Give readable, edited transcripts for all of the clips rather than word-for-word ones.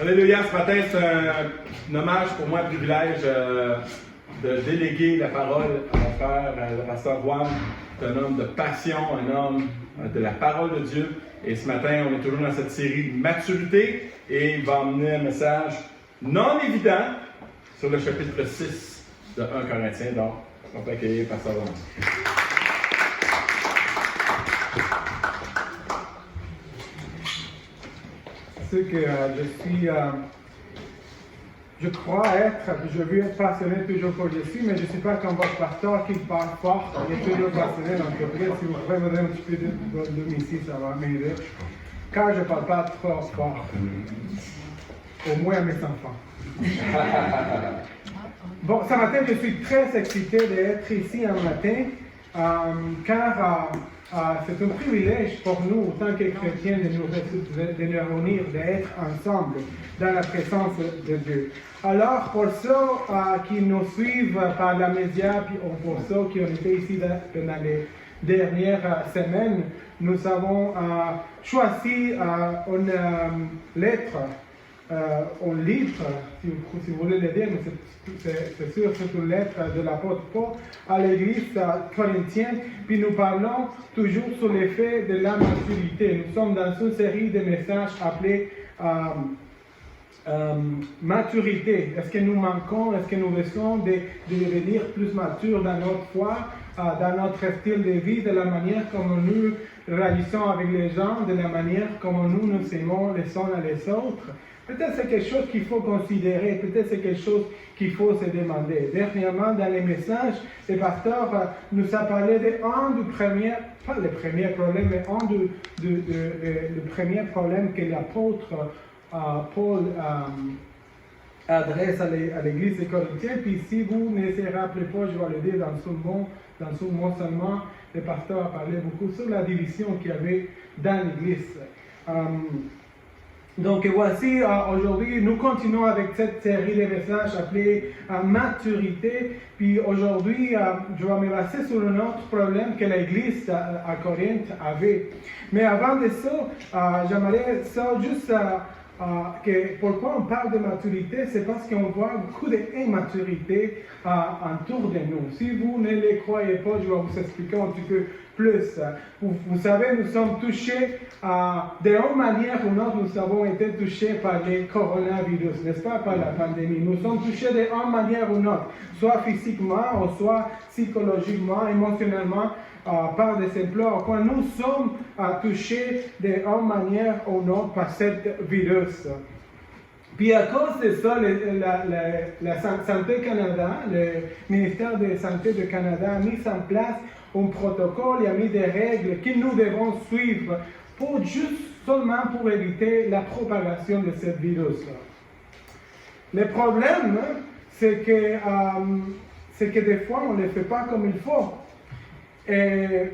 Alléluia, ce matin, c'est un hommage pour moi, un privilège de déléguer la parole à mon frère, le pasteur Juan. C'est un homme de passion, un homme de la parole de Dieu. Et ce matin, on est toujours dans cette série Maturité et il va emmener un message non évident sur le chapitre 6 de 1 Corinthiens. Donc, on peut accueillir le pasteur Juan. Ce que je crois être, je veux être passionné toujours pour Jésus, mais je ne suis pas comme votre pasteur qui parle fort, il est toujours passionné, donc peut-être si vous pouvez me donner un petit peu de volume ici, ça va m'aider. Car je ne parle pas trop fort, au moins à mes enfants. Bon, ce matin, je suis très excité d'être ici un matin, car c'est un privilège pour nous, en tant que chrétiens, de nous réunir, d'être ensemble dans la présence de Dieu. Alors, pour ceux qui nous suivent par la média, puis pour ceux qui ont été ici dans les dernières semaines, nous avons choisi une lettre, un livre, si vous voulez le dire, mais c'est sûr, c'est une lettre de l'apôtre Paul à l'église corinthienne, puis nous parlons toujours sur l'effet de la maturité. Nous sommes dans une série de messages appelés maturité. Est-ce que nous manquons, est-ce que nous risquons de devenir plus matures dans notre foi, dans notre style de vie, de la manière comme nous réagissons avec les gens, de la manière comme nous aimons les uns les autres? Peut-être c'est quelque chose qu'il faut considérer, peut-être c'est quelque chose qu'il faut se demander. Dernièrement, dans les messages, le pasteur nous a parlé pas le premier problème, mais le premier problème que l'apôtre Paul adresse à l'église de Corinthiens. Puis si vous ne se rappelez pas, je vais le dire dans ce mot seulement, le pasteur a parlé beaucoup sur la division qu'il y avait dans l'église. Donc voici, aujourd'hui, nous continuons avec cette série de messages appelée Maturité. Puis aujourd'hui, je vais me baser sur un autre problème que l'église à Corinthe avait. Mais avant de ça, j'aimerais ça juste que pourquoi on parle de maturité, c'est parce qu'on voit beaucoup d'immaturité autour de nous. Si vous ne le croyez pas, je vais vous expliquer un petit peu plus. Vous savez, nous sommes touchés, d'une manière ou d'une autre, nous avons été touchés par le coronavirus, n'est-ce pas, par la pandémie. Nous sommes touchés d'une manière ou d'une autre, soit physiquement, ou soit psychologiquement, émotionnellement, par des emplois. Quand nous sommes touchés d'une manière ou d'une autre par ce virus. Puis à cause de ça, la Santé Canada, le ministère de Santé du Canada a mis en place un protocole, il a mis des règles que nous devons suivre pour seulement pour éviter la propagation de ce virus. Le problème, c'est que des fois, on ne le fait pas comme il faut. Et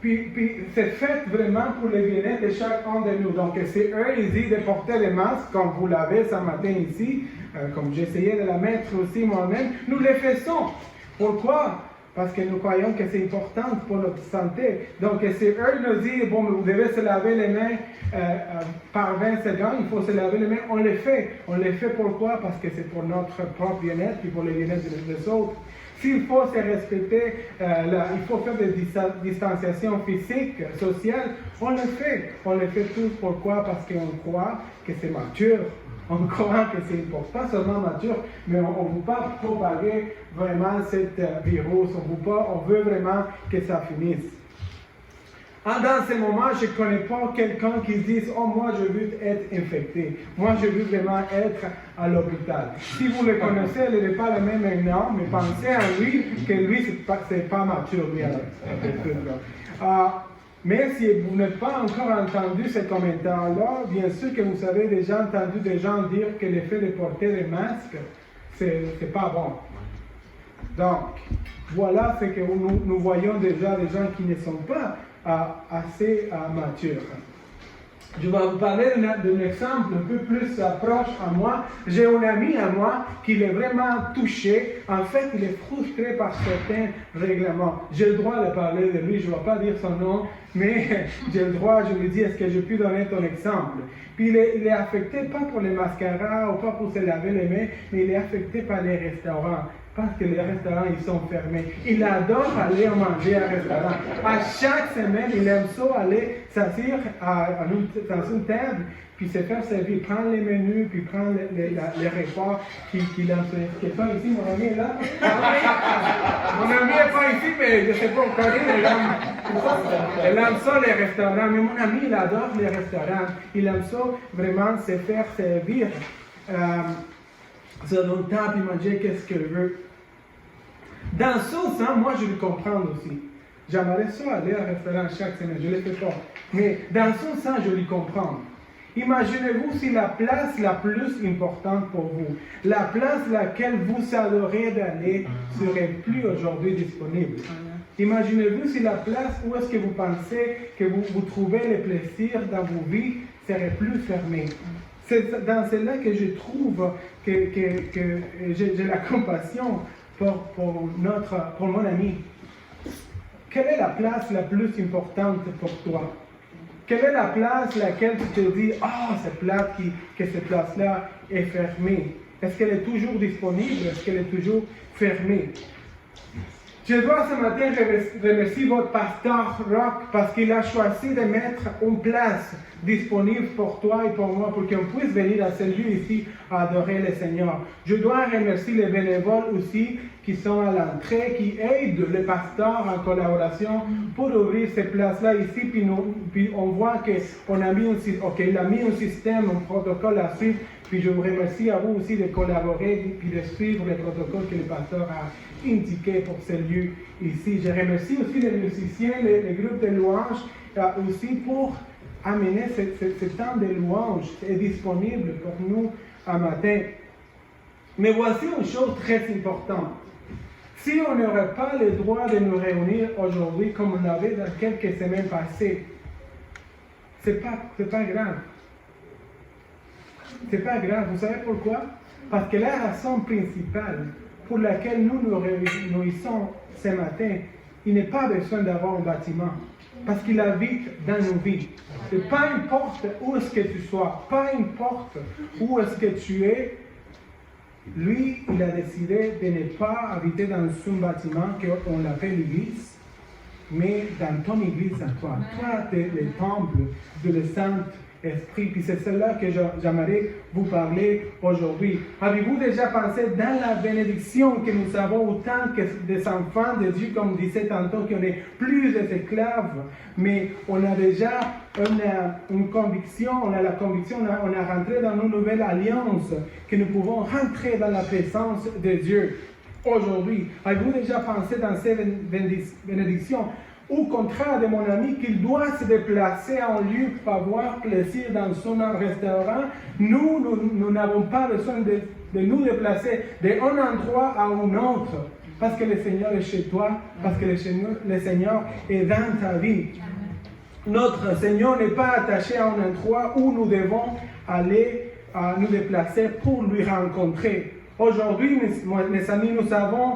puis c'est fait vraiment pour le bien-être de chacun de nous. Donc c'est eux ici de porter les masques, comme vous l'avez ce matin ici, comme j'essayais de la mettre aussi moi-même. Nous le faisons. Pourquoi? Parce que nous croyons que c'est important pour notre santé. Donc c'est eux qui nous disent, bon, vous devez se laver les mains par 20 secondes, il faut se laver les mains. On le fait. On le fait pourquoi? Parce que c'est pour notre propre bien-être et pour le bien-être des autres. S'il faut se respecter, il faut faire des distanciations physiques, sociales, on le fait. On le fait tous. Pourquoi? Parce qu'on croit que c'est mature. On croit que c'est important, pas seulement mature, mais on ne veut pas propager vraiment ce virus. On veut vraiment que ça finisse. Dans ce moment, je ne connais pas quelqu'un qui dise « Oh, moi, je veux être infecté. Moi, je veux vraiment être à l'hôpital. » Si vous le connaissez, il n'est pas le même maintenant, mais pensez à lui, que lui, ce n'est pas mature. Mais si vous n'avez pas encore entendu ce commentaire-là, bien sûr que vous avez déjà entendu des gens dire que le fait de porter des masques, c'est pas bon. Donc, voilà ce que nous voyons déjà des gens qui ne sont pas assez matures. Je vais vous parler d'un exemple un peu plus proche à moi. J'ai un ami à moi qui est vraiment touché. En fait, il est frustré par certains règlements. J'ai le droit de parler de lui, je ne vais pas dire son nom, mais j'ai le droit, je lui dis, est-ce que je peux donner ton exemple? Puis il est affecté pas pour les mascaras ou pas pour se laver les mains, mais il est affecté par les restaurants. Parce que les restaurants, ils sont fermés. Il adore aller manger à un restaurant. À chaque semaine, il aime ça aller s'asseoir dans une table, puis se faire servir, prendre les menus, puis prendre les repas qu'il aime. Quelqu'un ici, mon ami est là? Mon ami n'est pas ici, mais je ne sais pas encore. Elle aime ça, les restaurants. Mais mon ami, il adore les restaurants. Il aime ça, vraiment, se faire servir. Sur une table, il manger qu'est-ce qu'il veut. Dans ce sens, moi je le comprends aussi. J'aimerais ça aller à un restaurant chaque semaine, je ne le fais pas. Mais dans ce sens, je le comprends. Imaginez-vous si la place la plus importante pour vous, la place laquelle vous adorez d'aller, serait plus aujourd'hui disponible. Imaginez-vous si la place où est-ce que vous pensez que vous trouvez le plaisir dans vos vies serait plus fermée. C'est dans cela que je trouve que j'ai la compassion pour mon ami. Quelle est la place la plus importante pour toi? Quelle est la place laquelle tu te dis, c'est plate que cette place-là est fermée? Est-ce qu'elle est toujours disponible? Est-ce qu'elle est toujours fermée? Je dois ce matin remercier votre pasteur Rock parce qu'il a choisi de mettre une place disponible pour toi et pour moi pour qu'on puisse venir à ce lieu ici à adorer le Seigneur. Je dois remercier les bénévoles aussi qui sont à l'entrée, qui aident le pasteur en collaboration pour ouvrir ces places-là ici. Puis on voit qu'il a mis un système, un protocole à suivre. Puis je vous remercie à vous aussi de collaborer et de suivre les protocoles que le pasteur a indiqués pour ce lieu ici. Je remercie aussi les musiciens, les groupes de louanges aussi pour amener ce temps de louange est disponible pour nous un matin. Mais voici une chose très importante. Si on n'aurait pas le droit de nous réunir aujourd'hui comme on l'avait dans quelques semaines passées, c'est pas grave. C'est pas grave. Vous savez pourquoi? Parce que la raison principale pour laquelle nous nous réunissons ce matin, il n'est pas besoin d'avoir un bâtiment. Parce qu'il habite dans nos vies. Et peu importe où est-ce que tu sois, peu importe où est-ce que tu es, lui, il a décidé de ne pas habiter dans un bâtiment qu'on l'appelle l'église, mais dans ton église à toi. Toi, tu es le temple de le Saint-Esprit. Puis c'est cela que j'aimerais vous parler aujourd'hui. Avez-vous déjà pensé dans la bénédiction que nous avons autant que des enfants de Dieu, comme disait tantôt, qu'on est plus des esclaves, mais on a déjà une conviction, on a la conviction, on a rentré dans une nouvelle alliance, que nous pouvons rentrer dans la présence de Dieu aujourd'hui. Avez-vous déjà pensé dans ces bénédictions? Au contraire de mon ami, qu'il doit se déplacer à un lieu pour avoir plaisir dans son restaurant, nous n'avons pas besoin de nous déplacer d'un endroit à un autre, parce que le Seigneur est chez toi, parce que le Seigneur est dans ta vie. Notre Seigneur n'est pas attaché à un endroit où nous devons aller nous déplacer pour lui rencontrer. Aujourd'hui, mes amis, nous avons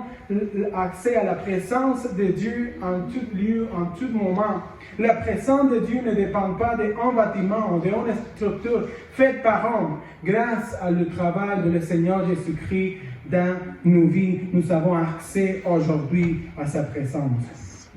accès à la présence de Dieu en tout lieu, en tout moment. La présence de Dieu ne dépend pas d'un bâtiment ou d'une structure faite par homme. Grâce à le travail de le Seigneur Jésus-Christ dans nos vies, nous avons accès aujourd'hui à sa présence.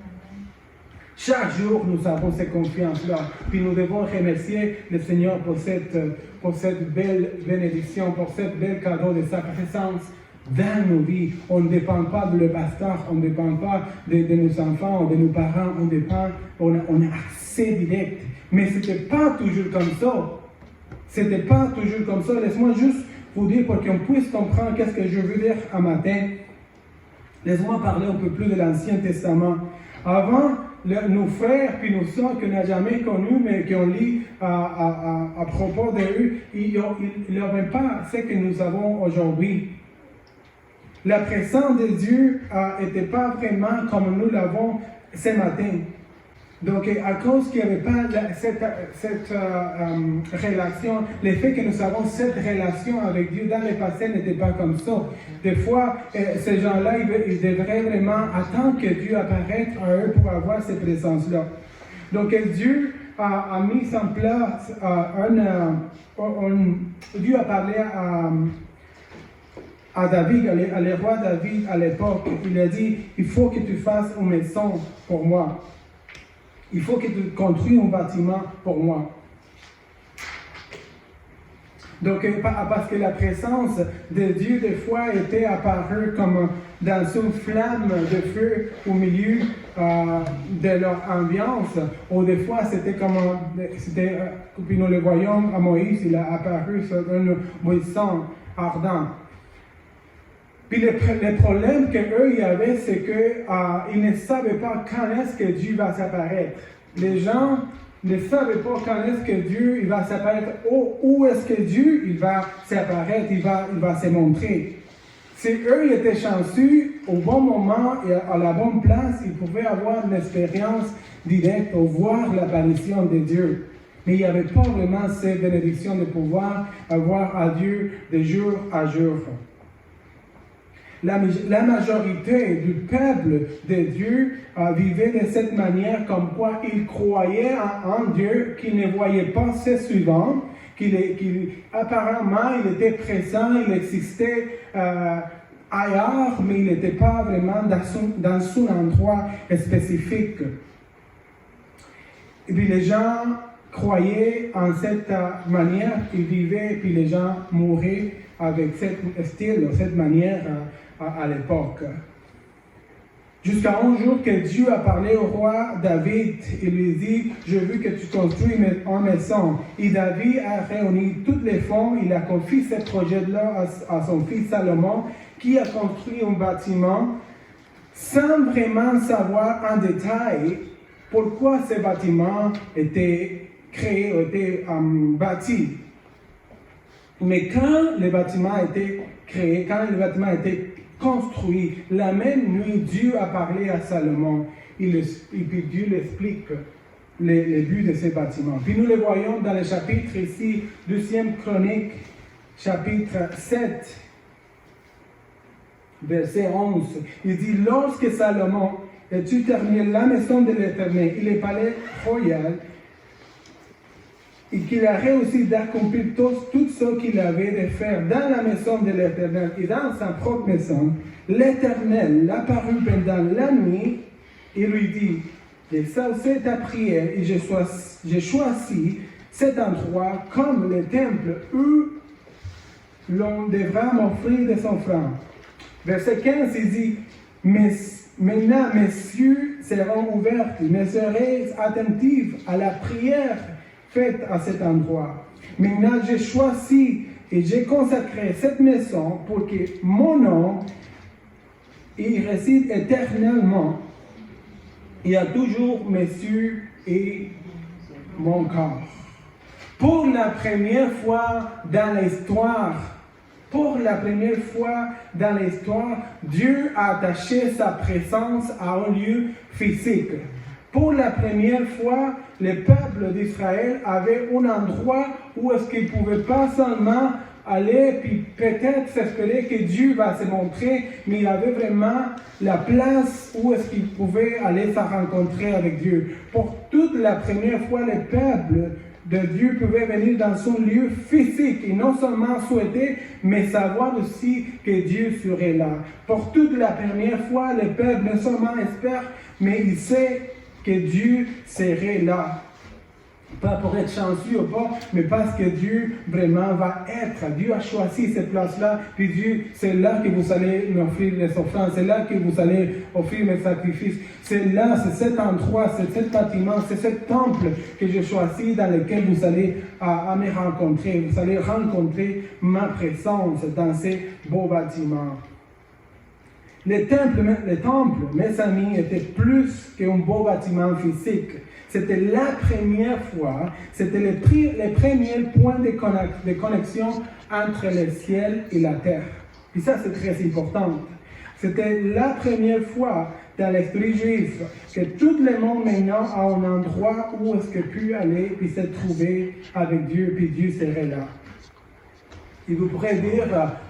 Chaque jour, nous avons cette confiance-là. Puis nous devons remercier le Seigneur pour cette belle bénédiction, pour cette belle cadeau de sa présence dans nos vies. On ne dépend pas de le pasteur, on ne dépend pas de nos enfants ou de nos parents, on a accès direct. Mais ce n'était pas toujours comme ça. C'était pas toujours comme ça. Laisse-moi juste vous dire pour qu'on puisse comprendre qu'est-ce que je veux dire un matin. Laisse-moi parler un peu plus de l'Ancien Testament. Avant, nos frères puis nos sœurs qu'on n'a jamais connus, mais qu'on lit à propos d'eux, ils n'avaient pas ce que nous avons aujourd'hui. La présence de Dieu n'était pas vraiment comme nous l'avons ce matin. Donc, à cause qu'il n'y avait pas cette relation, le fait que nous avons cette relation avec Dieu dans le passé n'était pas comme ça. Des fois, ces gens-là, ils devraient vraiment attendre que Dieu apparaisse à eux pour avoir cette présence-là. Donc, Dieu a mis en place Dieu a parlé à David, le roi David à l'époque. Il a dit, il faut que tu fasses une maison pour moi. Il faut que tu construises un bâtiment pour moi. Donc, parce que la présence de Dieu, des fois, était apparue comme dans une flamme de feu au milieu de leur ambiance, ou des fois, c'était comme, puis nous le voyons à Moïse, il a apparu sur un buisson ardent. Puis le problème qu'eux y avaient, c'est qu'ils ne savaient pas quand est-ce que Dieu va s'apparaître. Les gens ne savaient pas quand est-ce que Dieu il va s'apparaître, où est-ce que Dieu il va s'apparaître, il va se montrer. Si eux ils étaient chanceux, au bon moment et à la bonne place, ils pouvaient avoir une expérience directe ou voir l'apparition de Dieu. Mais il n'y avait pas vraiment cette bénédiction de pouvoir avoir à Dieu de jour à jour. La majorité du peuple de Dieu vivait de cette manière, comme quoi ils croyaient en Dieu, qu'ils ne voyaient pas ses suivants, apparemment il était présent, il existait ailleurs, mais il n'était pas vraiment dans son endroit spécifique. Et puis les gens croyaient en cette manière qu'ils vivaient, et puis les gens mouraient avec ce style, cette manière à l'époque. Jusqu'à un jour que Dieu a parlé au roi David, il lui dit, je veux que tu construis une maison. Et David a réuni tous les fonds, il a confié ce projet-là à son fils Salomon, qui a construit un bâtiment sans vraiment savoir en détail pourquoi ce bâtiment était créé, était bâti. Mais quand le bâtiment a été créé, quand le bâtiment a été construit, la même nuit, Dieu a parlé à Salomon. Et puis Dieu l'explique le but de ce bâtiment. Puis nous le voyons dans le chapitre ici, 2e Chronique, chapitre 7, verset 11. Il dit, lorsque Salomon eut terminé la maison de l'Éternel et le palais royal, et qu'il a réussi d'accomplir tout ce qu'il avait de faire dans la maison de l'Éternel et dans sa propre maison, l'Éternel l'apparut pendant la nuit et lui dit, exaucez ta prière et j'ai choisi cet endroit comme le temple où l'on devra m'offrir des offrandes. Verset 15, il dit, maintenant mes cieux seront ouverts, mes oreilles attentives à la prière faite à cet endroit. Maintenant, j'ai choisi et j'ai consacré cette maison pour que mon nom y réside éternellement. Il y a toujours mes cieux et mon corps. Pour la première fois dans l'histoire, Dieu a attaché sa présence à un lieu physique. Pour la première fois, le peuple d'Israël avait un endroit où est-ce qu'il ne pouvait pas seulement aller puis peut-être s'espérer que Dieu va se montrer, mais il avait vraiment la place où est-ce qu'il pouvait aller se rencontrer avec Dieu. Pour toute la première fois, le peuple de Dieu pouvait venir dans son lieu physique et non seulement souhaiter, mais savoir aussi que Dieu serait là. Pour toute la première fois, le peuple non seulement espère, mais il sait que Dieu serait là. Pas pour être chanceux ou pas, mais parce que Dieu vraiment va être. Dieu a choisi cette place-là, puis Dieu, c'est là que vous allez m'offrir les offrandes, c'est là que vous allez offrir mes sacrifices. C'est là, c'est cet endroit, c'est cet bâtiment, c'est ce temple que j'ai choisi dans lequel vous allez me rencontrer. Vous allez rencontrer ma présence dans ces beaux bâtiments. Le temple, mes amis, était plus qu'un beau bâtiment physique. C'était la première fois, c'était le premier point de connexion entre le ciel et la terre. Et ça, c'est très important. C'était la première fois dans l'esprit juif que tout le monde maintenant a un endroit où est-ce que pu aller et se trouver avec Dieu, puis Dieu serait là. Et vous pourrez dire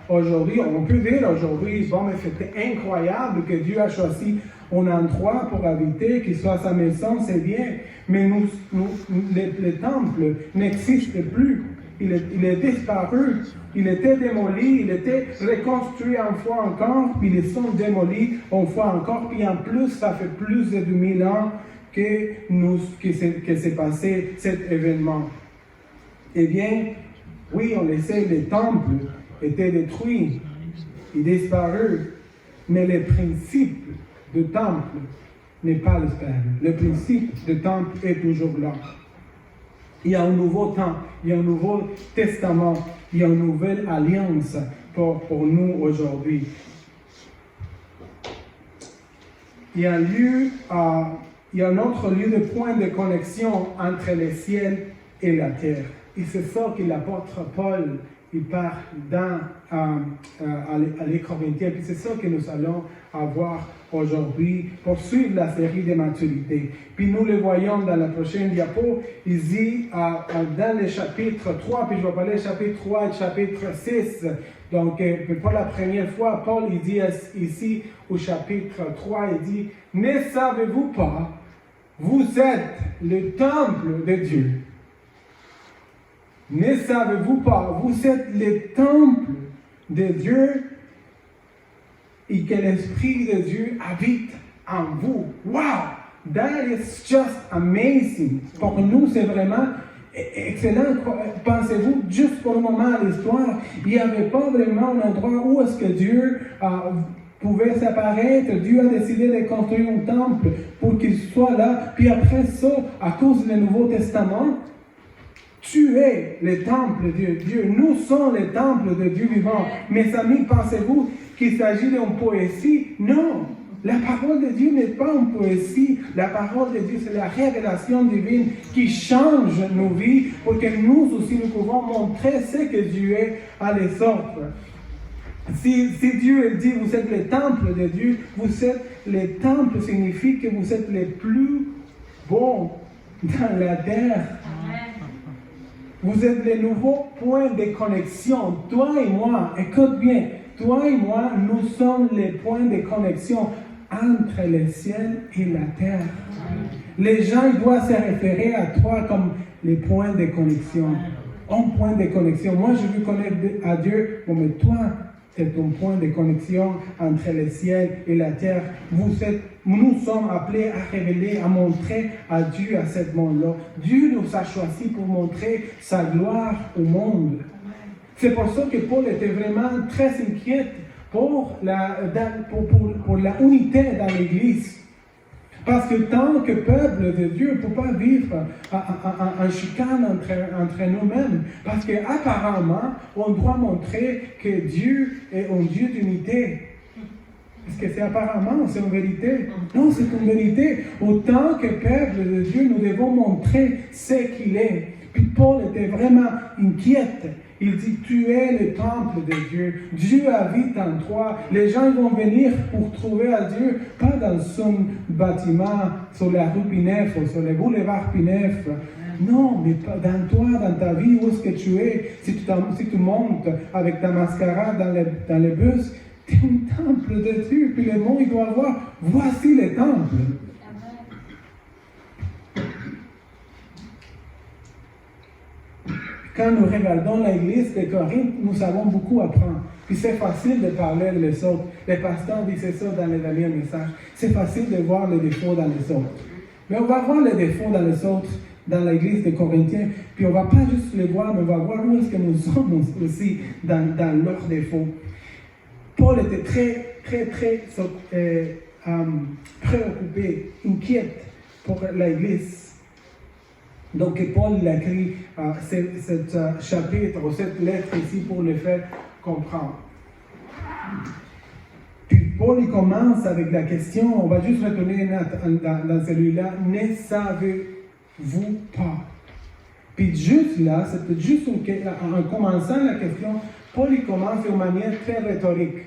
aujourd'hui, on peut dire aujourd'hui, bon, mais c'était incroyable que Dieu a choisi un endroit pour habiter, qu'il soit sa maison, c'est bien, mais le temple n'existe plus. Il est disparu, il était démoli, il était reconstruit une fois encore, puis ils sont démolis une fois encore, puis en plus, ça fait plus de 2000 ans que s'est passé cet événement. Eh bien, oui, on le sait, les temples étaient détruits, ils disparus, mais le principe du temple n'est pas disparu. Le principe du temple est toujours là. Il y a un nouveau temps, il y a un nouveau testament, il y a une nouvelle alliance pour nous aujourd'hui. Il y a un autre lieu de point de connexion entre le ciel et la terre. Et c'est ça que l'apôtre Paul il parle à les Corinthiens. Puis c'est ça que nous allons avoir aujourd'hui pour suivre la série de maturité. Puis nous le voyons dans la prochaine diapo, il dit dans le chapitre 3, puis je vais parler chapitre 3 et chapitre 6. Donc pour la première fois, Paul il dit ici au chapitre 3, il dit « Ne savez-vous pas, vous êtes le temple de Dieu. Ne savez-vous pas, vous êtes le temple de Dieu et que l'Esprit de Dieu habite en vous. » Wow! That is just amazing. Pour nous, c'est vraiment excellent. Pensez-vous, juste pour le moment à l'histoire, il n'y avait pas vraiment un endroit où est-ce que Dieu pouvait s'apparaître. Dieu a décidé de construire un temple pour qu'il soit là. Puis après ça, à cause du Nouveau Testament, tu es le temple de Dieu. Nous sommes le temple de Dieu vivant. Mes amis, pensez-vous qu'il s'agit d'une poésie? Non. La parole de Dieu n'est pas une poésie. La parole de Dieu, c'est la révélation divine qui change nos vies pour que nous aussi, nous pouvons montrer ce que Dieu est à les autres. Si Dieu dit, vous êtes le temple de Dieu, vous êtes le temple, signifie que vous êtes les plus beaux dans la terre. Vous êtes le nouveau point de connexion. Toi et moi, écoute bien, toi et moi, nous sommes les points de connexion entre le ciel et la terre. Les gens ils doivent se référer à toi comme les points de connexion. Un point de connexion. Moi, je veux connaître à Dieu, mais toi, c'est ton point de connexion entre le ciel et la terre. Nous sommes appelés à révéler, à montrer à Dieu à ce monde-là. Dieu nous a choisis pour montrer sa gloire au monde. C'est pour ça que Paul était vraiment très inquiet pour la unité dans l'Église. Parce que tant que peuple de Dieu ne peut pas vivre en chicane entre nous-mêmes. Parce qu'apparemment, on doit montrer que Dieu est un Dieu d'unité. Est-ce que c'est apparemment, c'est une vérité? Non, c'est une vérité. Autant que peuple de Dieu, nous devons montrer ce qu'il est. Puis Paul était vraiment inquiet. Il dit, tu es le temple de Dieu. Dieu habite en toi. Les gens vont venir pour trouver à Dieu, pas dans son bâtiment, sur la rue Pinef ou sur le boulevard Pinef. Non, mais dans toi, dans ta vie, où est-ce que tu es? Si tu montes avec ta mascarade dans le bus, tu es un temple de Dieu. Puis le monde, il doit voir, voici le temple. Quand nous regardons l'église de Corinthe, nous avons beaucoup à apprendre. Puis c'est facile de parler les autres. Les pasteurs disaient ça dans les derniers messages. C'est facile de voir les défauts dans les autres. Mais on va voir les défauts dans les autres, dans l'église de Corinthiens. Puis on ne va pas juste les voir, mais on va voir où est-ce que nous sommes aussi dans leurs défauts. Paul était très préoccupé, inquiet pour l'église. Donc Paul a écrit ce chapitre ou cette lettre ici pour le faire comprendre. Puis Paul il commence avec la question, on va juste retourner dans celui-là, ne savez-vous pas? Puis juste là, c'était juste en commençant la question, Paul il commence d'une manière très rhétorique.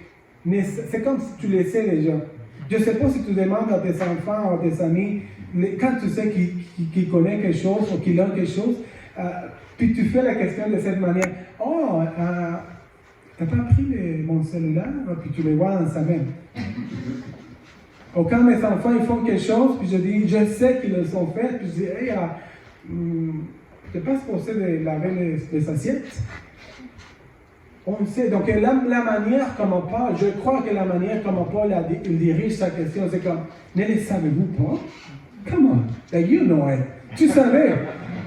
C'est comme si tu laissais les gens. Je ne sais pas si tu demandes à tes enfants ou à tes amis, quand tu sais qu'ils connaissent quelque chose ou qu'ils ont quelque chose, puis tu fais la question de cette manière. Oh, t'as pas pris mon cellulaire? Puis tu les vois dans sa main. Ou quand mes enfants ils font quelque chose, puis je dis, je sais qu'ils le sont fait, puis je dis, hey, tu n'es pas supposé de laver les assiettes? On sait. Donc, la manière comment Paul, je crois que la manière comment Paul il dirige sa question, c'est comme, ne les savez-vous pas? Come on, like you know it. Tu savais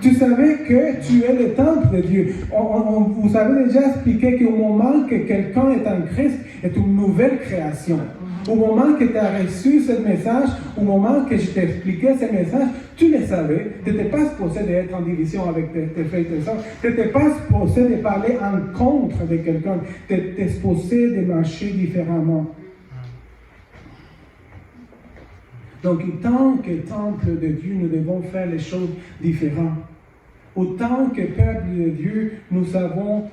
que tu es le temple de Dieu. Vous avez déjà expliqué qu'au moment que quelqu'un est en Christ, est une nouvelle création. Au moment que tu as reçu ce message, au moment que je t'ai expliqué ce message, tu le savais. Tu n'étais pas supposé d'être en division avec tes frères et tes soeurs. Tu n'étais pas supposé de parler en contre de quelqu'un. Tu étais supposé de marcher différemment. Donc, tant que temple de Dieu, nous devons faire les choses différentes. Autant que peuple de Dieu, nous avons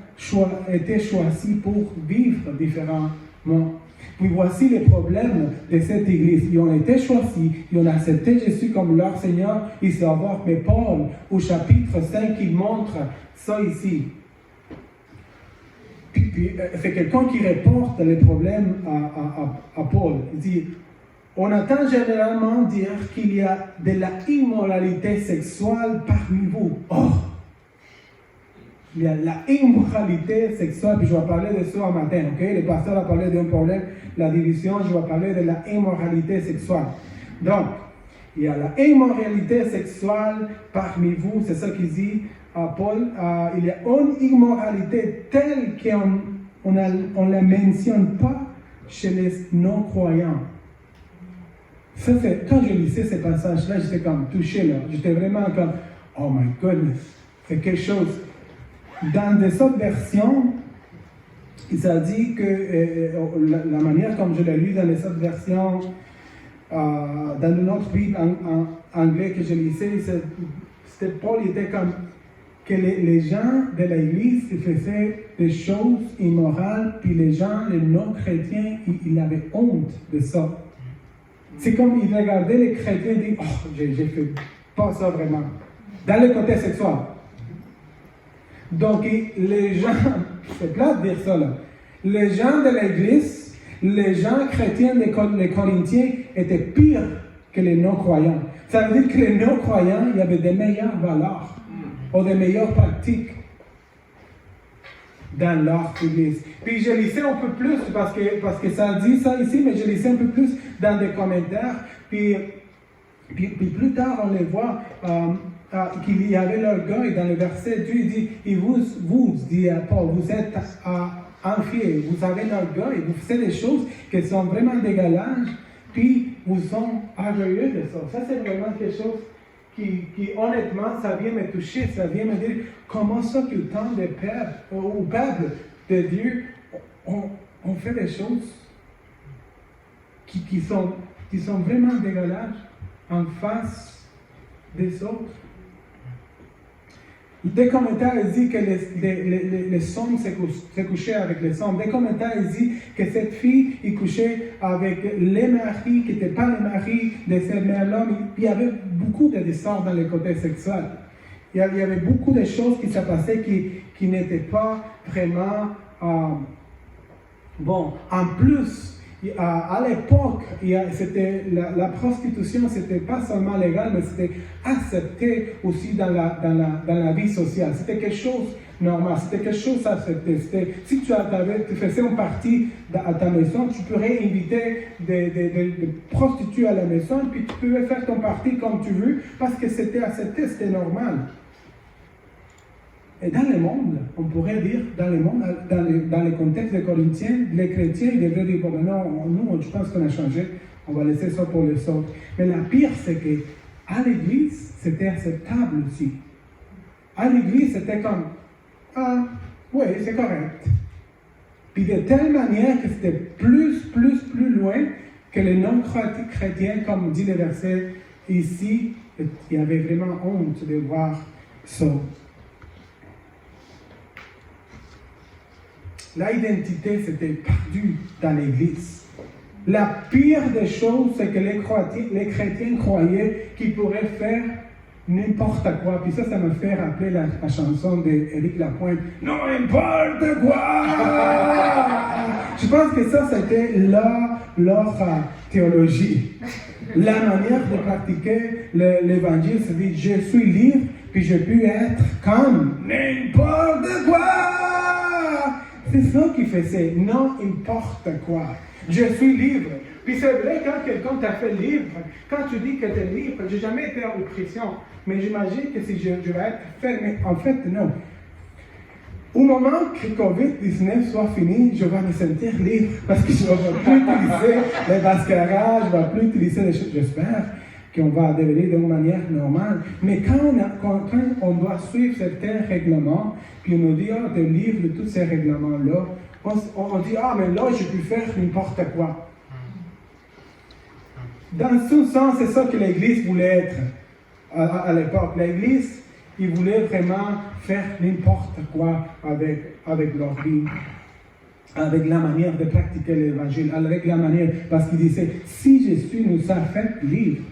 été choisis pour vivre différemment. Puis voici les problèmes de cette église. Ils ont été choisis, ils ont accepté Jésus comme leur Seigneur et Sauveur. Mais Paul, au chapitre 5, il montre ça ici. Puis c'est quelqu'un qui reporte les problèmes à Paul. Il dit, on entend généralement dire qu'il y a de la immoralité sexuelle parmi vous. Or, il y a la immoralité sexuelle, puis je vais parler de ça un matin, ok? Le pasteur a parlé d'un problème, la division, je vais parler de la immoralité sexuelle. Donc, il y a la immoralité sexuelle parmi vous, c'est ça qu'il dit à Paul. Il y a une immoralité telle qu'on ne la mentionne pas chez les non-croyants. Ça, quand je lisais ce passage-là, j'étais comme touché, là. J'étais vraiment comme, oh my goodness, c'est quelque chose. Dans des autres versions, il a dit que la manière comme je l'ai lu dans les autres versions, dans une autre Bible en anglais que je lisais, c'était Paul, il était comme que les gens de l'Église faisaient des choses immorales, puis les gens, les non-chrétiens, ils avaient honte de ça. C'est comme ils regardaient les chrétiens et disaient, oh, j'ai fait pas ça vraiment. Dans le côté sexuel. Donc, les gens, c'est plat de dire ça là, les gens de l'Église, les gens chrétiens les Corinthiens étaient pires que les non-croyants. Ça veut dire que les non-croyants, il y avait des meilleures valeurs ou des meilleures pratiques dans leur Église. Puis je lisais un peu plus, parce que ça dit ça ici, mais je lisais un peu plus dans des commentaires, puis plus tard on les voit, qu'il y avait l'orgueil dans le verset 2, il dit, et vous dit Paul, vous êtes infiés, vous avez l'orgueil, vous faites des choses qui sont vraiment dégueulasses, puis vous êtes orgueilleux de ça. Ça c'est vraiment quelque chose qui honnêtement, ça vient me toucher, ça vient me dire, comment ça que tant de pères, ou peuple de Dieu, on fait des choses qui sont vraiment dégueulasses en face des autres. Des commentaires disent que les hommes se couchaient avec les hommes. Des commentaires disent que cette fille couchait avec les maris qui n'étaient pas les maris de ces mères-là. Il y avait beaucoup de histoires dans le côté sexuel. Il y avait beaucoup de choses qui se passaient qui n'étaient pas vraiment bon. En plus, à l'époque, la prostitution, c'était pas seulement légal, mais c'était accepté aussi dans la vie sociale. C'était quelque chose de normal, c'était quelque chose accepté. Si tu faisais une partie à ta maison, tu pourrais inviter des prostituées à la maison, puis tu pouvais faire ton partie comme tu veux, parce que c'était accepté, c'était normal. Et dans le monde, on pourrait dire, dans le contexte des Corinthiens, les chrétiens, ils devraient dire, bon, maintenant, nous, je pense qu'on a changé, on va laisser ça pour les autres. Mais la pire, c'est qu'à l'église, c'était acceptable aussi. À l'église, c'était comme, ah, oui, c'est correct. Puis de telle manière que c'était plus loin que les non-chrétiens, comme dit le verset ici, il y avait vraiment honte de voir ça. l'identité s'était perdue dans l'Église. La pire des choses, c'est que les chrétiens croyaient qu'ils pourraient faire n'importe quoi. Puis ça me fait rappeler la chanson d'Éric Lapointe. N'importe quoi! Je pense que ça, c'était leur théologie. La manière de pratiquer l'évangile, c'est de dire, je suis libre, puis je peux être comme n'importe quoi! C'est ça qui faisait, non importe quoi. Je suis libre. Puis c'est vrai, quand quelqu'un t'a fait libre, quand tu dis que tu es libre, je n'ai jamais été en oppression. Mais j'imagine que si je vais être fermé, en fait, non. Au moment que COVID-19 soit fini, je vais me sentir libre parce que je ne vais plus utiliser les mascaras, je ne vais plus utiliser les choses. J'espère qu'on va devenir d'une manière normale. Mais quand on doit suivre certains règlements, puis on nous dit, tu es libre de tous ces règlements-là, on dit, mais là, je peux faire n'importe quoi. Dans ce sens, c'est ça que l'Église voulait être à l'époque. L'Église, ils voulaient vraiment faire n'importe quoi avec leur vie, avec la manière de pratiquer l'Évangile, avec la manière, parce qu'ils disaient, si Jésus nous a fait libres,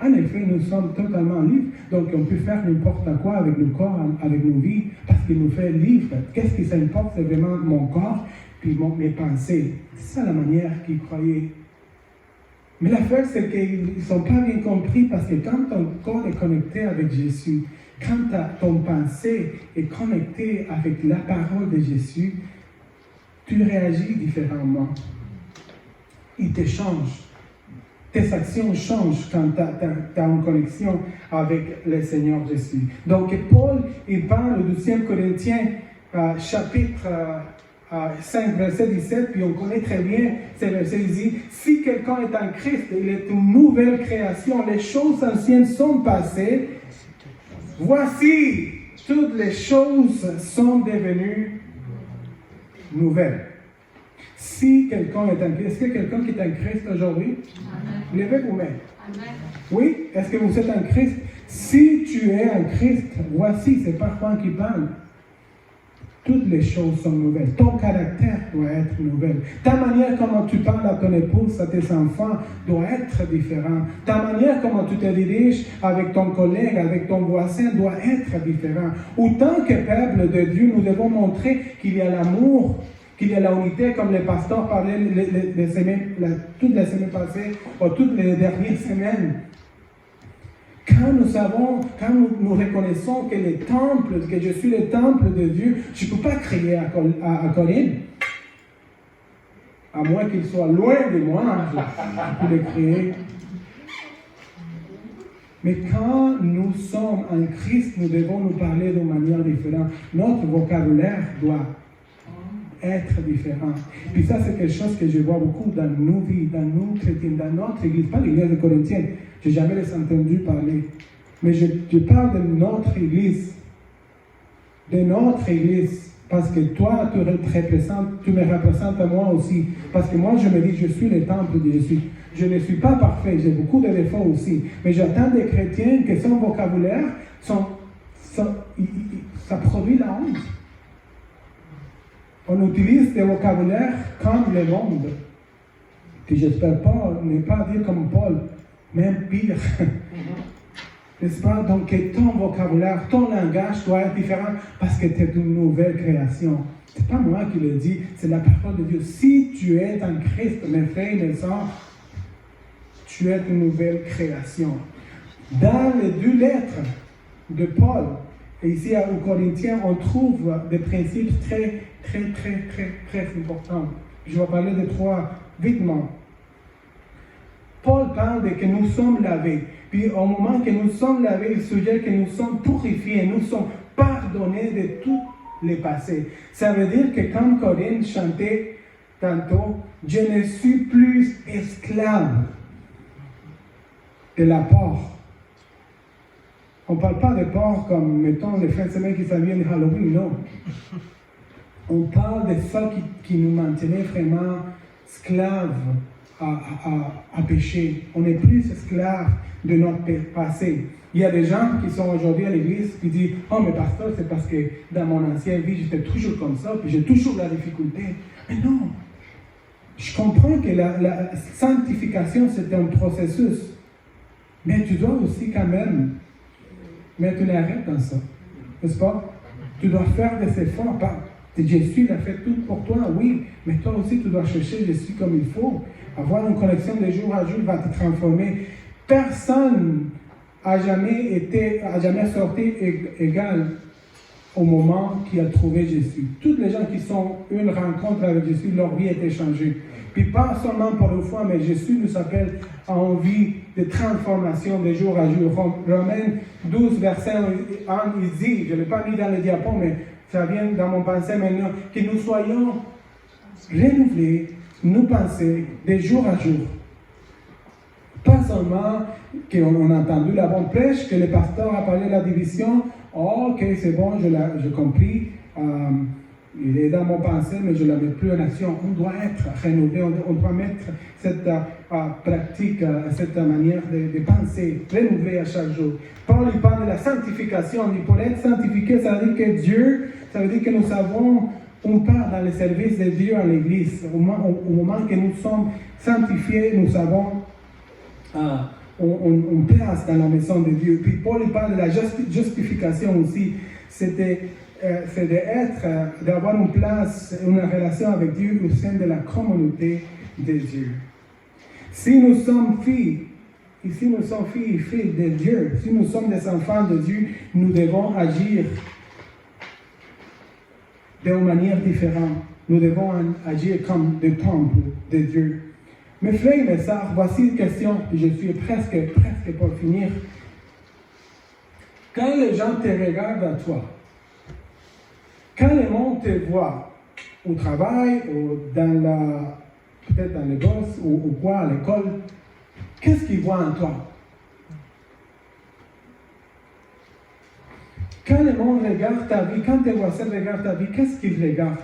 en effet, nous sommes totalement libres, donc on peut faire n'importe quoi avec nos corps, avec nos vies, parce qu'il nous fait libres. Qu'est-ce qui s'importe, c'est vraiment mon corps, puis mes pensées. C'est ça la manière qu'ils croyaient. Mais l'affaire, c'est qu'ils ne sont pas bien compris, parce que quand ton corps est connecté avec Jésus, quand ton pensée est connectée avec la parole de Jésus, tu réagis différemment. Il te change. Tes actions changent quand tu as une connexion avec le Seigneur Jésus. Donc, Paul, il parle au 2 Corinthiens, chapitre 5, verset 17, puis on connaît très bien ce verset, il dit, si quelqu'un est en Christ, il est une nouvelle création, les choses anciennes sont passées, voici, toutes les choses sont devenues nouvelles. Si quelqu'un est en Christ, est-ce qu'il y a quelqu'un qui est en Christ aujourd'hui? Levez-vous-même. Oui? Est-ce que vous êtes en Christ? Si tu es en Christ, voici, c'est pas Juan qui parle. Toutes les choses sont nouvelles. Ton caractère doit être nouvel. Ta manière comment tu parles à ton épouse, à tes enfants, doit être différente. Ta manière comment tu te diriges avec ton collègue, avec ton voisin, doit être différente. Autant que peuple de Dieu, nous devons montrer qu'il y a l'amour, qu'il y a la unité, comme les pasteurs parlaient toutes les semaines passées, ou toutes les dernières semaines. Quand nous reconnaissons que je suis le temple de Dieu, je ne peux pas crier à Colline. À moins qu'il soit loin de moi, je peux le crier. Mais quand nous sommes en Christ, nous devons nous parler de manière différente. Notre vocabulaire doit être différent. Puis ça, c'est quelque chose que je vois beaucoup dans nos vies, dans nos chrétiens, dans notre église, pas l'église de Corinthiens. Je n'ai jamais les entendu parler. Mais je parle de notre église. De notre église. Parce que toi, tu me représentes à moi aussi. Parce que moi, je me dis, je suis le temple de Jésus. Je ne suis pas parfait, j'ai beaucoup de défauts aussi. Mais j'attends des chrétiens que son vocabulaire, ça produit la honte. On utilise des vocabulaires comme le monde. Et j'espère pas, ne pas dire comme Paul, même pire. N'est-ce pas? Donc, que ton vocabulaire, ton langage doit être différent parce que tu es une nouvelle création. Ce n'est pas moi qui le dis, c'est la parole de Dieu. Si tu es en Christ, mes frères et mes sœurs, tu es une nouvelle création. Dans les 2 lettres de Paul, et ici aux Corinthiens, on trouve des principes très importants. Je vais parler de 3 vitement. Paul parle de que nous sommes lavés. Puis au moment que nous sommes lavés, il suggère que nous sommes purifiés, nous sommes pardonnés de tous les passés. Ça veut dire que comme Corinne chantait tantôt, je ne suis plus esclave de la porc. On ne parle pas de porc comme, mettons, les fins de semaine qui s'en viennent Halloween, non. On parle de ça qui nous maintenait vraiment esclaves à pécher. On n'est plus esclave de notre passé. Il y a des gens qui sont aujourd'hui à l'église qui disent « Oh, mais pasteur, c'est parce que dans mon ancienne vie, j'étais toujours comme ça, puis j'ai toujours la difficulté. » Mais non! Je comprends que la sanctification, c'est un processus. Mais tu dois aussi quand même mettre une arrêt dans ça. N'est-ce pas? Tu dois faire des efforts. Jésus l'a fait tout pour toi, oui. Mais toi aussi, tu dois chercher Jésus comme il faut. Avoir une connexion de jour à jour va te transformer. Personne n'a jamais sorti égal au moment qu'il a trouvé Jésus. Toutes les gens qui sont une rencontre avec Jésus, leur vie a été changée. Puis pas seulement pour une fois, mais Jésus nous appelle à une vie de transformation de jour à jour. Romains 12, verset 1, il dit, je ne l'ai pas mis dans le diapo, mais ça vient dans mon pensée maintenant, que nous soyons renouvelés, nos pensées, de jour à jour. Pas seulement qu'on a entendu la bonne prêche, que le pasteur a parlé de la division, oh, ok, c'est bon, j'ai compris, il est dans mon pensée, mais je ne la mets plus en action. On doit être renouvelé, on doit mettre cette pratique, cette manière de penser, renouvelée à chaque jour. Paul, il parle de la sanctification. Il dit, pour être sanctifié, ça veut dire que Dieu, ça veut dire que nous avons une part dans le service de Dieu à l'Église. Au moment que nous sommes sanctifiés, nous avons une place dans la maison de Dieu. Puis Paul, il parle de la justification aussi. C'est d'avoir une place, une relation avec Dieu au sein de la communauté de Dieu. Si nous sommes filles, ici nous sommes filles et filles de Dieu, si nous sommes des enfants de Dieu, nous devons agir d'une manière différente. Nous devons agir comme des temples de Dieu. Mes frères et mes sœurs, voici une question, et je suis presque pour finir. Quand les gens te regardent à toi, quand le monde te voit au travail, ou peut-être dans les gosses, ou quoi, à l'école, qu'est-ce qu'ils voient en toi? Quand le monde regarde ta vie, quand tes voisins regardent ta vie, qu'est-ce qu'ils regardent?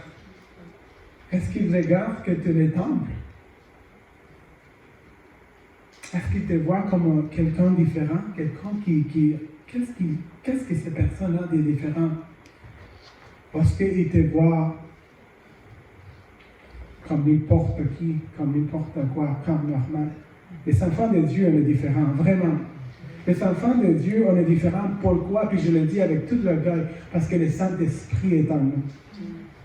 Est-ce qu'ils regardent que tu es temple? Est-ce qu'ils te voient comme quelqu'un de différent? Quelqu'un qui qu'est-ce que ces personnes ont de différent? Parce qu'ils te voient comme n'importe qui, comme n'importe quoi, comme normal. Les enfants de Dieu, on est différents, vraiment. Les enfants de Dieu, on est différents. Pourquoi? Puis je le dis avec tout l'orgueil, parce que le Saint-Esprit est en nous.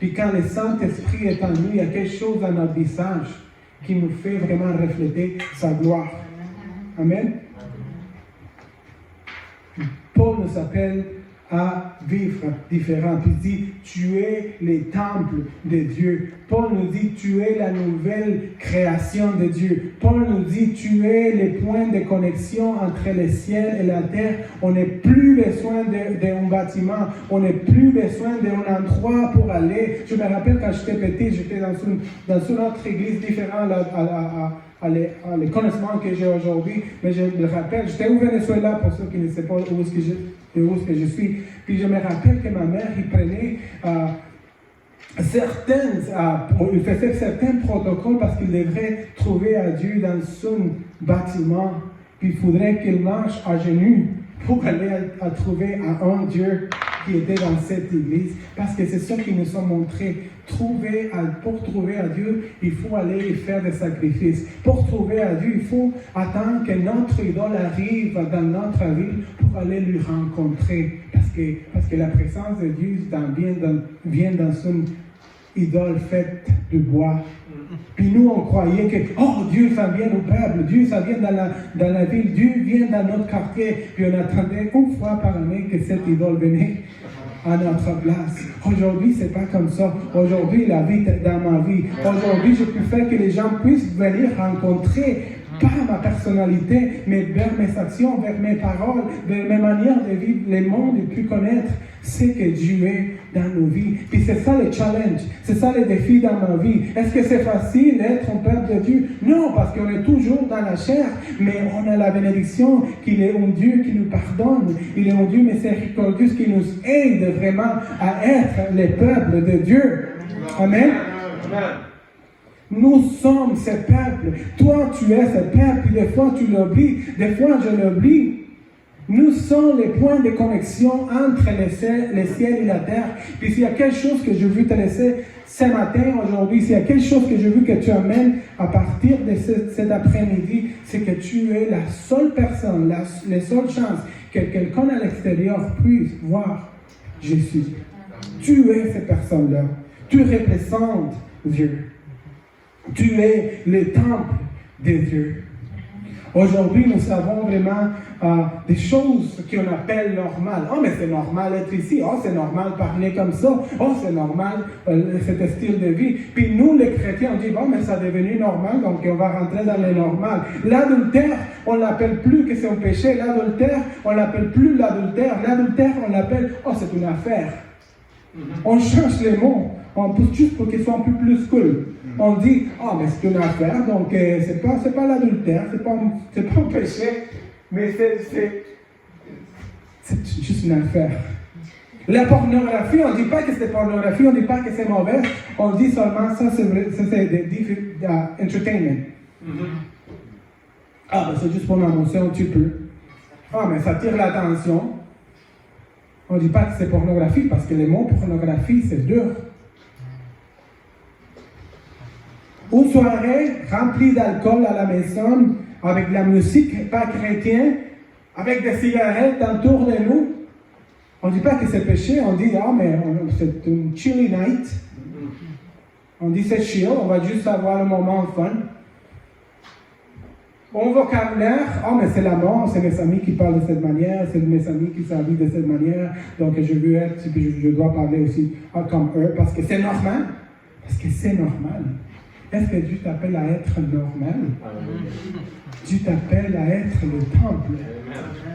Puis quand le Saint-Esprit est en nous, il y a quelque chose dans notre visage qui nous fait vraiment refléter sa gloire. Amen. Paul nous appelle à vivre différent. Puis il dit, tu es les temples de Dieu. Paul nous dit, tu es la nouvelle création de Dieu. Paul nous dit, tu es le point de connexion entre le ciel et la terre. On n'a plus besoin d'un bâtiment. On n'a plus besoin d'un endroit pour aller. Je me rappelle quand j'étais petit, j'étais dans une autre église différente à les connaissances que j'ai aujourd'hui. Mais je me rappelle, j'étais au Venezuela pour ceux qui ne savent pas où est-ce que je suis. Puis je me rappelle que ma mère, il prenait il faisait certains protocoles parce qu'il devrait trouver à Dieu dans son bâtiment. Puis il faudrait qu'il marche à genoux pour aller à trouver un Dieu qui était dans cette église. Parce que c'est ça qui nous ont montré. Pour trouver à Dieu, il faut aller faire des sacrifices. Pour trouver à Dieu, il faut attendre que notre idole arrive dans notre ville pour aller lui rencontrer. Parce que la présence de Dieu vient dans son idole faite de bois. Puis nous, on croyait que, oh, Dieu, ça vient au peuple, Dieu, ça vient dans la ville, Dieu vient dans notre quartier. Puis on attendait une fois par année que cette idole venait à notre place. Aujourd'hui, c'est pas comme ça. Aujourd'hui, la vie est dans ma vie. Aujourd'hui, je préfère que les gens puissent venir rencontrer pas ma personnalité, mais vers mes actions, vers mes paroles, vers mes manières de vivre le monde et puis connaître ce que Dieu est dans nos vies. Puis c'est ça le challenge, c'est ça le défi dans ma vie. Est-ce que c'est facile d'être un peuple de Dieu? Non, parce qu'on est toujours dans la chair, mais on a la bénédiction qu'il est un Dieu qui nous pardonne. Il est un Dieu miséricordieux qui nous aide vraiment à être le peuple de Dieu. Amen. Nous sommes ce peuple. Toi, tu es ce peuple. Des fois, tu l'oublies. Des fois, je l'oublie. Nous sommes les points de connexion entre le ciel et la terre. Puis s'il y a quelque chose que je veux te laisser ce matin, aujourd'hui, s'il y a quelque chose que je veux que tu amènes à partir de cet après-midi, c'est que tu es la seule personne, la seule chance que quelqu'un à l'extérieur puisse voir Jésus. Tu es cette personne-là. Tu représentes Dieu. Tu es le temple de Dieu. Aujourd'hui, nous savons vraiment des choses qu'on appelle normales. Oh, mais c'est normal être ici. Oh, c'est normal parler comme ça. Oh, c'est normal cet style de vie. Puis nous, les chrétiens, on dit, bon, mais ça est devenu normal, donc on va rentrer dans le normal. L'adultère, on ne l'appelle plus que c'est un péché. L'adultère, on ne l'appelle plus l'adultère. L'adultère, on l'appelle, oh, c'est une affaire. On change les mots. On pousse juste pour qu'ils soient un peu plus cool. On dit, ah, mais c'est une affaire, donc c'est pas l'adultère, c'est pas un péché, mais c'est juste une affaire. La pornographie, on ne dit pas que c'est pornographie, on ne dit pas que c'est mauvais, on dit seulement ça c'est entertainment. Ah, ben c'est juste pour m'amuser un petit peu. Ah, mais ça tire l'attention. On ne dit pas que c'est pornographie, parce que le mot pornographie, c'est dur. Une soirée remplie d'alcool à la maison, avec de la musique pas chrétienne, avec des cigarettes autour de nous. On ne dit pas que c'est péché, on dit, ah, mais c'est une chilly night. On dit c'est chill, on va juste avoir un moment fun. Bon vocabulaire, oh, mais c'est la mort, c'est mes amis qui parlent de cette manière, c'est mes amis qui s'habillent de cette manière, donc je veux être, je dois parler aussi comme eux, parce que c'est normal. Parce que c'est normal. Est-ce que Dieu t'appelle à être normal? Dieu t'appelle à être le temple.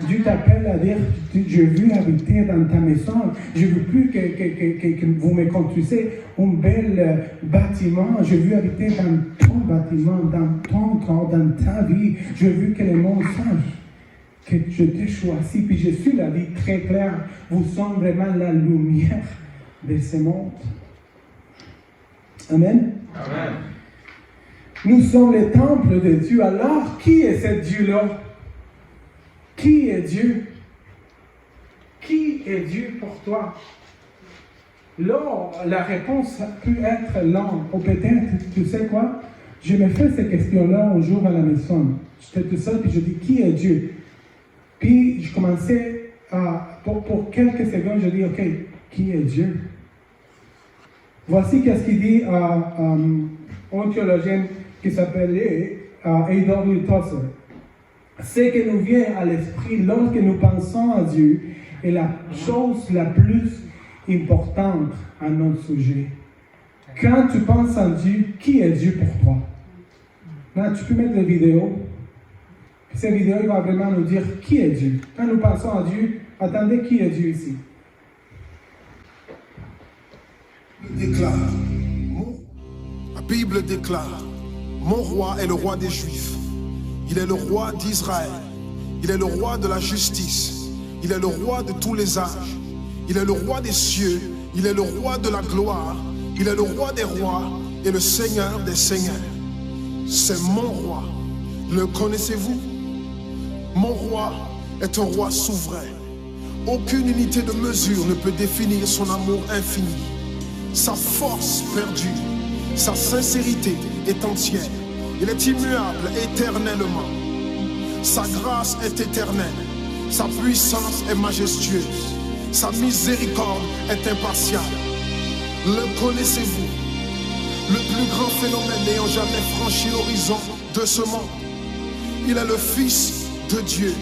Dieu t'appelle à dire, je veux habiter dans ta maison. Je ne veux plus que vous me construisez un bel bâtiment. Je veux habiter dans ton bâtiment, dans ton corps, dans ta vie. Je veux que le monde sache que je t'ai choisi. Puis je suis la vie très claire. Vous sommes vraiment la lumière de ce monde. Amen. Amen. Nous sommes le temple de Dieu. Alors, qui est ce Dieu-là? Qui est Dieu? Qui est Dieu pour toi? Là, la réponse peut être longue. Ou peut-être, tu sais quoi? Je me fais ces questions-là un jour à la maison. J'étais tout seul, puis je dis, qui est Dieu? Puis, je commençais pour quelques secondes, je dis, ok, qui est Dieu? Voici qu'est-ce qu'il dit un théologien qui s'appelait A.W. Tozer. Ce qui nous vient à l'esprit lorsque nous pensons à Dieu est la chose la plus importante à notre sujet. Quand tu penses à Dieu, qui est Dieu pour toi? Là, tu peux mettre la vidéo. Cette vidéo va vraiment nous dire qui est Dieu. Quand nous pensons à Dieu, attendez, qui est Dieu ici? La Bible déclare, mon roi est le roi des Juifs. Il est le roi d'Israël. Il est le roi de la justice. Il est le roi de tous les âges. Il est le roi des cieux. Il est le roi de la gloire. Il est le roi des rois et le Seigneur des seigneurs. C'est mon roi. Le connaissez-vous? Mon roi est un roi souverain. Aucune unité de mesure ne peut définir son amour infini. Sa force perdue, sa sincérité est entière. Il est immuable éternellement. Sa grâce est éternelle. Sa puissance est majestueuse. Sa miséricorde est impartiale. Le connaissez-vous? Le plus grand phénomène n'ayant jamais franchi l'horizon de ce monde. Il est le Fils de Dieu.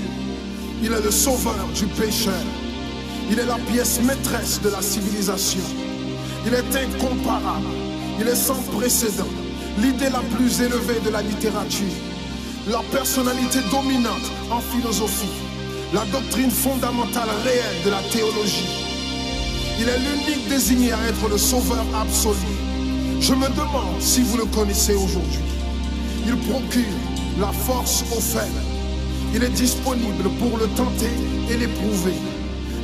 Il est le sauveur du pécheur. Il est la pièce maîtresse de la civilisation. Il est incomparable. Il est sans précédent. L'idée la plus élevée de la littérature. La personnalité dominante en philosophie. La doctrine fondamentale réelle de la théologie. Il est l'unique désigné à être le sauveur absolu. Je me demande si vous le connaissez aujourd'hui. Il procure la force aux faibles. Il est disponible pour le tenter et l'éprouver.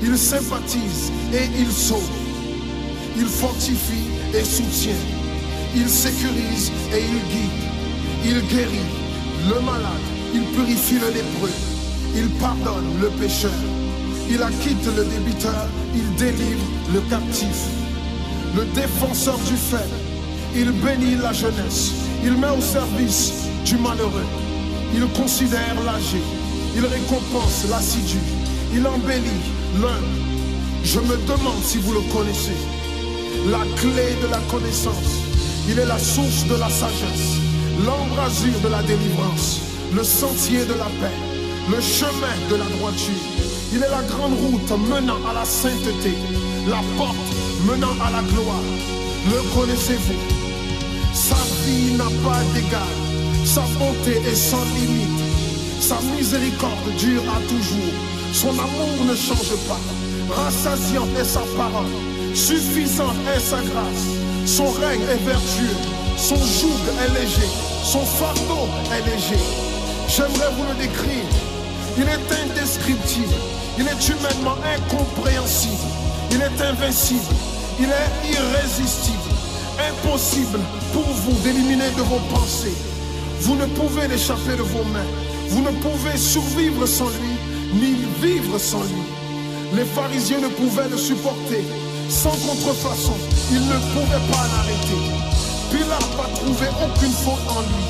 Il sympathise et il sauve. Il fortifie et soutient. Il sécurise et il guide. Il guérit le malade. Il purifie le lépreux. Il pardonne le pécheur. Il acquitte le débiteur. Il délivre le captif. Le défenseur du faible. Il bénit la jeunesse. Il met au service du malheureux. Il considère l'âgé. Il récompense l'assidu. Il embellit l'humble. Je me demande si vous le connaissez. La clé de la connaissance. Il est la source de la sagesse. L'embrasure de la délivrance. Le sentier de la paix. Le chemin de la droiture. Il est la grande route menant à la sainteté. La porte menant à la gloire. Le connaissez-vous? Sa vie n'a pas d'égal. Sa bonté est sans limite. Sa miséricorde dure à toujours. Son amour ne change pas. Rassasiante est sa parole. Suffisante est sa grâce. Son règne est vertueux. Son joug est léger. Son fardeau est léger. J'aimerais vous le décrire. Il est indescriptible. Il est humainement incompréhensible. Il est invincible. Il est irrésistible. Impossible pour vous d'éliminer de vos pensées. Vous ne pouvez l'échapper de vos mains. Vous ne pouvez survivre sans lui, ni vivre sans lui. Les pharisiens ne pouvaient le supporter. Sans contrefaçon, ils ne pouvaient pas l'arrêter. Pilate n'a trouvé aucune faute en lui.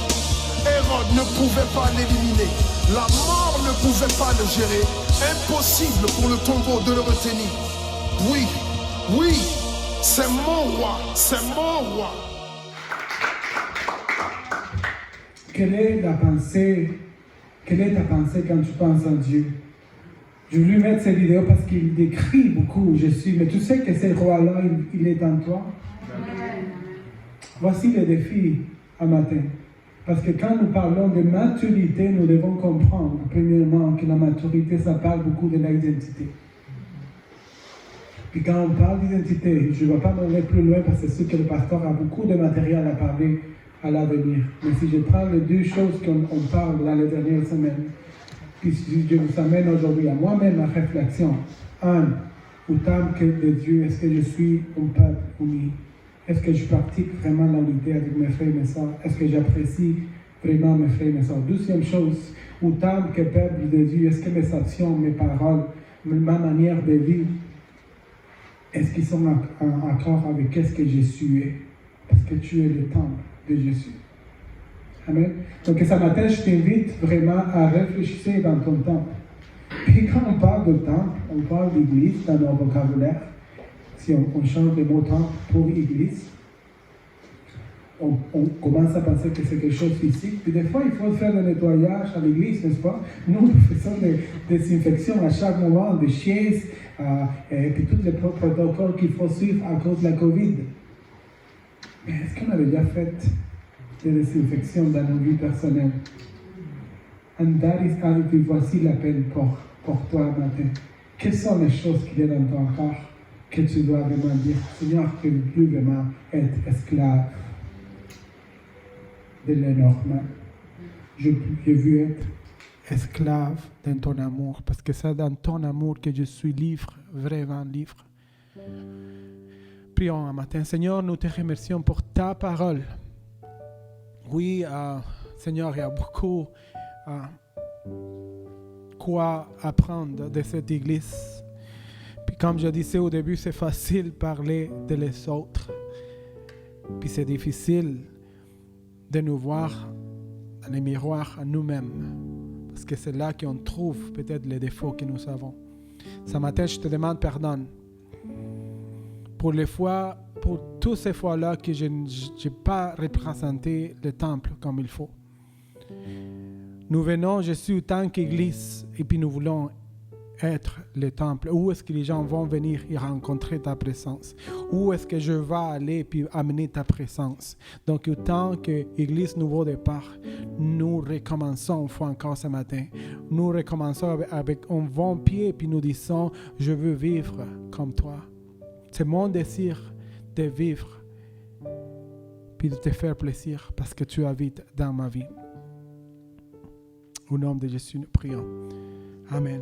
Hérode ne pouvait pas l'éliminer. La mort ne pouvait pas le gérer. Impossible pour le tombeau de le retenir. Oui, oui, c'est mon roi, c'est mon roi. Quelle est ta pensée quand tu penses en Dieu? Je voulais mettre cette vidéo parce qu'il décrit beaucoup je suis, mais tu sais que ce roi-là, il est en toi. Amen. Voici le défi à matin. Parce que quand nous parlons de maturité, nous devons comprendre, premièrement, que la maturité, ça parle beaucoup de l'identité. Puis quand on parle d'identité, je ne vais pas m'en aller plus loin parce que c'est sûr que le pasteur a beaucoup de matériel à parler à l'avenir. Mais si je prends les deux choses qu'on parle dans les dernières semaines, puis je vous amène aujourd'hui à moi-même à réflexion. Un, autant que de Dieu, est-ce que je suis un peuple uni? Est-ce que je pratique vraiment l'unité avec mes frères et mes sœurs? Est-ce que j'apprécie vraiment mes frères et mes sœurs? Deuxième chose, autant que peuple de Dieu, est-ce que mes actions, mes paroles, ma manière de vivre, est-ce qu'ils sont en accord avec ce que je suis? Parce que tu es le temple de Jésus. Amen. Donc ce matin, je t'invite vraiment à réfléchir dans ton temple. Puis quand on parle de temple, on parle d'église dans notre vocabulaire. Si on change le mot temple pour église, on commence à penser que c'est quelque chose de physique. Puis des fois, il faut faire le nettoyage à l'église, n'est-ce pas? Nous faisons des désinfections à chaque moment, des chaises, et puis tous les protocoles qu'il faut suivre à cause de la COVID. Mais est-ce qu'on avait déjà fait des désinfections dans nos vies personnelles? And that is how, puis voici l'appel pour toi matin. Quelles sont les choses qu'il y a dans ton corps que tu dois vraiment dire, Seigneur, que je ne veux plus vraiment être esclave de l'énorme. Je veux être esclave dans ton amour, parce que c'est dans ton amour que je suis libre, vraiment libre. Prions un matin. Seigneur, nous te remercions pour ta parole. Oui, Seigneur, il y a beaucoup quoi apprendre de cette église. Puis comme je disais au début, c'est facile de parler de les autres. Puis c'est difficile de nous voir dans les miroirs à nous-mêmes. Parce que c'est là qu'on trouve peut-être les défauts que nous avons. Ce matin, je te demande pardon. Pour toutes ces fois-là que je n'ai pas représenté le temple comme il faut. Nous venons, je suis en tant qu'église, et puis nous voulons être le temple. Où est-ce que les gens vont venir et rencontrer ta présence? Où est-ce que je vais aller puis amener ta présence? Donc, autant qu'Église Nouveau Départ, nous recommençons une fois encore ce matin. Nous recommençons avec un bon pied puis nous disons, je veux vivre comme toi. C'est mon désir de vivre puis de te faire plaisir parce que tu habites dans ma vie. Au nom de Jésus, nous prions. Amen.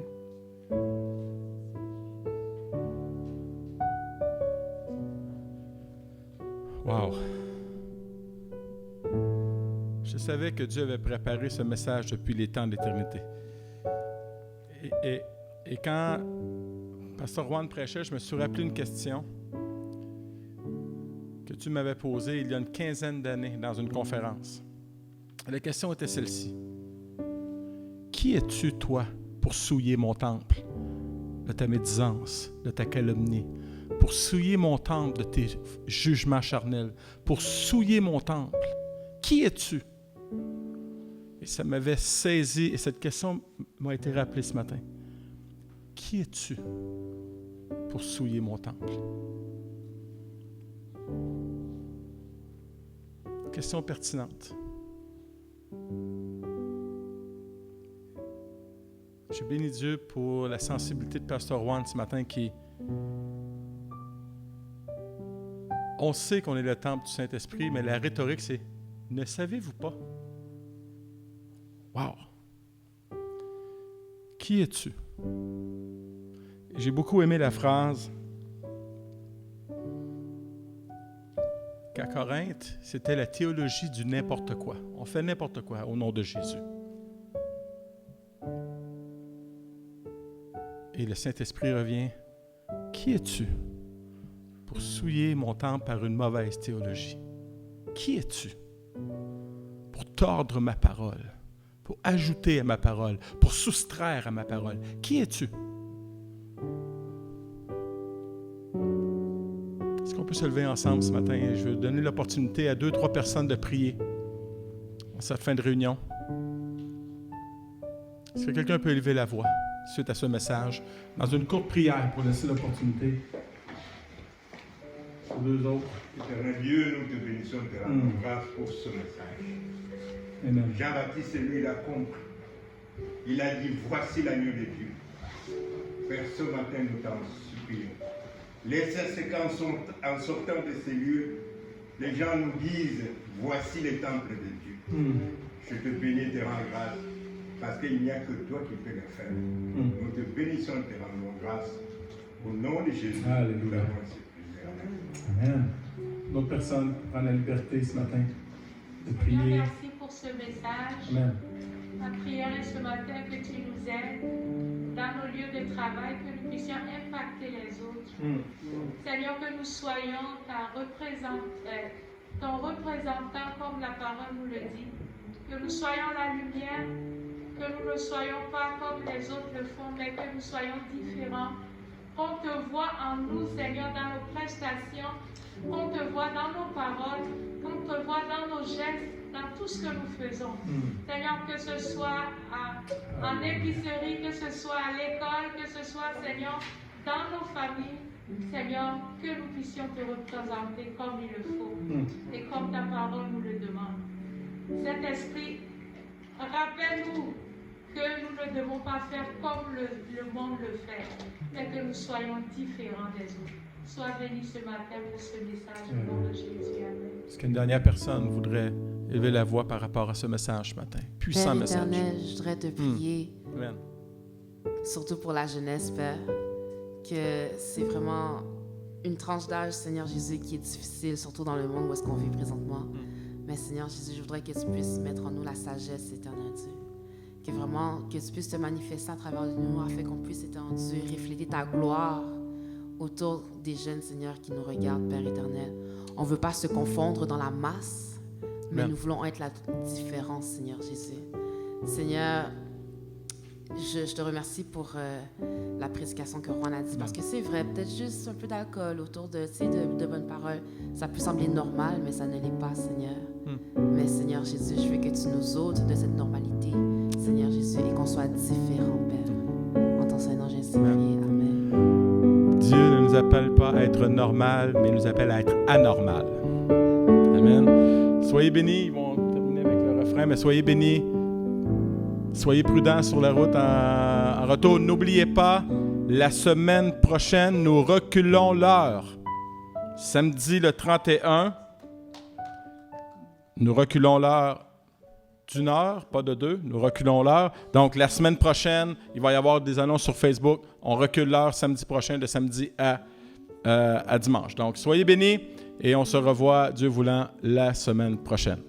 Wow. Je savais que Dieu avait préparé ce message depuis les temps d'éternité. Et quand Pasteur Juan prêchait, je me suis rappelé une question que tu m'avais posée il y a une quinzaine d'années dans une conférence. La question était celle-ci. Qui es-tu, toi, pour souiller mon temple de ta médisance, de ta calomnie, pour souiller mon temple de tes jugements charnels, pour souiller mon temple? Qui es-tu? Et ça m'avait saisi, et cette question m'a été rappelée ce matin. Qui es-tu pour souiller mon temple? Question pertinente. Je bénis Dieu pour la sensibilité de Pasteur Juan ce matin qui... On sait qu'on est le temple du Saint-Esprit, mais la rhétorique, c'est « Ne savez-vous pas? » Wow! Qui es-tu? J'ai beaucoup aimé la phrase qu'à Corinthe, c'était la théologie du n'importe quoi. On fait n'importe quoi au nom de Jésus. Et le Saint-Esprit revient. Qui es-tu pour souiller mon temple par une mauvaise théologie? Qui es-tu pour tordre ma parole, pour ajouter à ma parole, pour soustraire à ma parole? Qui es-tu? Est-ce qu'on peut se lever ensemble ce matin? Je veux donner l'opportunité à 2-3 personnes de prier en cette fin de réunion. Est-ce que quelqu'un peut élever la voix suite à ce message dans une courte prière pour laisser l'opportunité aux deux autres? Éternel Dieu, nous te bénissons, te rendons grâce pour ce message. Amen. Jean-Baptiste, lui, il a compris. Il a dit, voici l'agneau de Dieu. Père, ce matin, nous t'en supplions. Laissez qu'en sortant de ces lieux, les gens nous disent, voici le temple de Dieu. Je te bénis, te rends grâce, parce qu'il n'y a que toi qui peux le faire. Nous te bénissons, te rendons grâce. Au nom de Jésus. Alléluia. Amen. D'autres personnes prennent la liberté ce matin de prier. Seigneur, merci pour ce message. Amen. Ma prière est ce matin que tu nous aides dans nos lieux de travail, que nous puissions impacter les autres. Seigneur, que nous soyons ton représentant comme la parole nous le dit. Que nous soyons la lumière, que nous ne soyons pas comme les autres le font, mais que nous soyons différents. Qu'on te voit en nous, Seigneur, dans nos prestations, qu'on te voit dans nos paroles, qu'on te voit dans nos gestes, dans tout ce que nous faisons. Seigneur, que ce soit en épicerie, que ce soit à l'école, que ce soit, Seigneur, dans nos familles, Seigneur, que nous puissions te représenter comme il le faut et comme ta parole nous le demande. Cet esprit, rappelle-nous que nous ne devons pas faire comme le monde le fait, mais que nous soyons différents des autres. Sois béni ce matin pour ce message au nom de Jésus. Amen. Est-ce qu'une dernière personne voudrait élever la voix par rapport à ce message ce matin? Puissant Père message. éternel, je voudrais te prier, Amen. surtout pour la jeunesse, Père, que c'est vraiment une tranche d'âge, Seigneur Jésus, qui est difficile, surtout dans le monde où est-ce qu'on vit présentement. Mais Seigneur Jésus, je voudrais que tu puisses mettre en nous la sagesse, éternel Dieu. Que vraiment, que tu puisses te manifester à travers nous, afin qu'on puisse, éternel Dieu, refléter ta gloire autour des jeunes, Seigneur, qui nous regardent, Père éternel. On ne veut pas se confondre dans la masse, mais nous voulons être la différence, Seigneur Jésus. Seigneur, je te remercie pour la prédication que Juan a dit, parce que c'est vrai, peut-être juste un peu d'alcool autour de bonnes paroles, ça peut sembler normal, mais ça ne l'est pas, Seigneur. Mais Seigneur Jésus, je veux que tu nous ôtes de cette normalité, Seigneur Jésus, et qu'on soit différents, Père. En ton Saint-Nom, j'ai ainsi prié. Amen. Dieu ne nous appelle pas à être normal, mais nous appelle à être anormal. Amen. Soyez bénis. Ils vont terminer avec le refrain, mais soyez bénis. Soyez prudents sur la route en retour. N'oubliez pas, la semaine prochaine, nous reculons l'heure. Samedi le 31, nous reculons l'heure d'1 heure, pas de 2. Nous reculons l'heure. Donc, la semaine prochaine, il va y avoir des annonces sur Facebook. On recule l'heure samedi prochain, de samedi à dimanche. Donc, soyez bénis et on se revoit, Dieu voulant, la semaine prochaine.